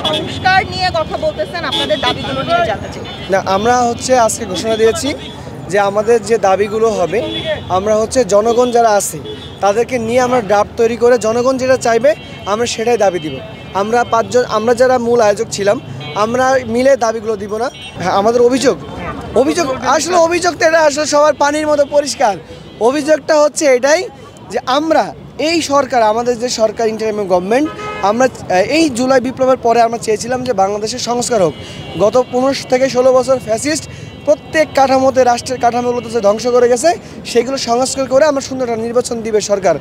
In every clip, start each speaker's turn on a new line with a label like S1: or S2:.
S1: সংস্কার নিয়ে কথা বলতেছেন, আপনাদের দাবিগুলো নিয়ে জানতে চাই।
S2: না, আমরা আজকে ঘোষণা দিয়েছি যে আমাদের যে দাবিগুলো হবে, আমরা জনগণ যারা আছে তাদেরকে নিয়ে আমরা ড্রাফট তৈরি করে জনগণ যেটা চাইবে আমরা সেটাই দাবি দিব। আমরা পাঁচজন, আমরা যারা মূল আয়োজক ছিলাম, আমরা মিলে দাবিগুলো দিব না। হ্যাঁ, আমাদের অভিযোগ তো এটা আসলে সবার পানির মতো পরিষ্কার। অভিযোগটা এটাই যে আমরা এই সরকার, আমাদের যে সরকার ইন্টারিম গভর্নমেন্ট, আমরা এই জুলাই বিপ্লবের পরে আমরা চেয়েছিলাম যে বাংলাদেশের সংস্কার হোক। গত 15 থেকে 16 বছর ফ্যাসিস্ট প্রত্যেক কাঠামোতে, রাষ্ট্রের কাঠামোগুলোতে যে ধ্বংস করে গেছে, সেগুলো সংস্কার করে আমরা সুন্দর একটা নির্বাচন দিবে সরকার।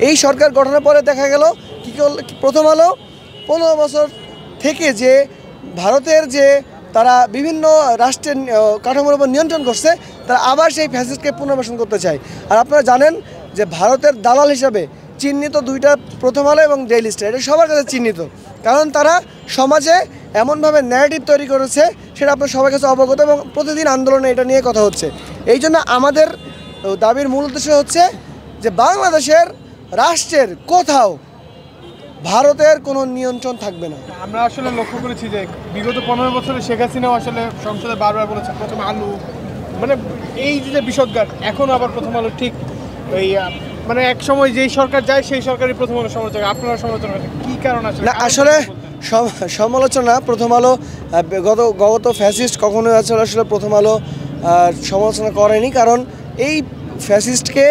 S2: এই সরকার গঠনের পরে দেখা গেল কী করল, প্রথম আলো 15 বছর থেকে যে ভারতের যে তারা বিভিন্ন রাষ্ট্রের কাঠামোর উপর নিয়ন্ত্রণ করছে, তারা আবার সেই ফ্যাসিস্টকে পুনর্বাসন করতে চায়। আর আপনারা জানেন যে ভারতের দালাল হিসাবে চিহ্নিত দুইটা প্রথম আলো এবং ডেইলি স্টার, এটা সবার কাছে চিহ্নিত, কারণ তারা সমাজে এমনভাবে ন্যারেটিভ তৈরি করেছে, সেটা আপনার সবার কাছে অবগত এবং প্রতিদিন আন্দোলনে এটা নিয়ে কথা হচ্ছে। এই জন্য আমাদের দাবির মূল উদ্দেশ্য যে বাংলাদেশের রাষ্ট্রের কোথাও ভারতের কোনো নিয়ন্ত্রণ থাকবে না।
S3: আমরা আসলে লক্ষ্য করেছি যে বিগত 15 বছরে শেখ হাসিনাও আসলে সংসদে বারবার বলেছে প্রথম আলো, মানে এই যে বিষদগার, এখন আবার প্রথম আলো ঠিক এই মানে এক সময় যেই সরকার যায় সেই সরকারই প্রথম আলো সমালোচনা, আপনারা সমালোচনা কী কারণ আসলে?
S2: না, আসলে সমালোচনা প্রথম আলো গত ফ্যাসিস্ট কখনোই আসলে প্রথম আলো সমালোচনা করেনি, কারণ এই ফ্যাসিস্টকে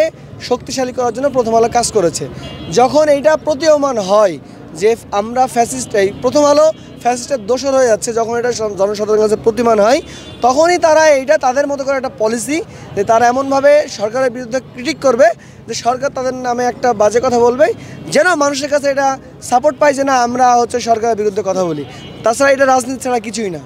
S2: শক্তিশালী করার জন্য প্রথম আলো কাজ করেছে। যখন এইটা প্রতীয়মান হয় যে আমরা প্রথম আলো ফ্যাসিস্টের দোষর হয়ে যাচ্ছে, যখন এটা জনসাধারণের কাছে প্রতিমান হয়, তখনই তারা এইটা তাদের মতো করে একটা পলিসি, যে তারা এমনভাবে সরকারের বিরুদ্ধে ক্রিটিক করবে যে সরকার তাদের নামে একটা বাজে কথা বলবে, যেন মানুষের কাছে এটা সাপোর্ট পায় যে না, আমরা সরকারের বিরুদ্ধে কথা বলি। তাছাড়া এটা রাজনীতি ছাড়া কিছুই না।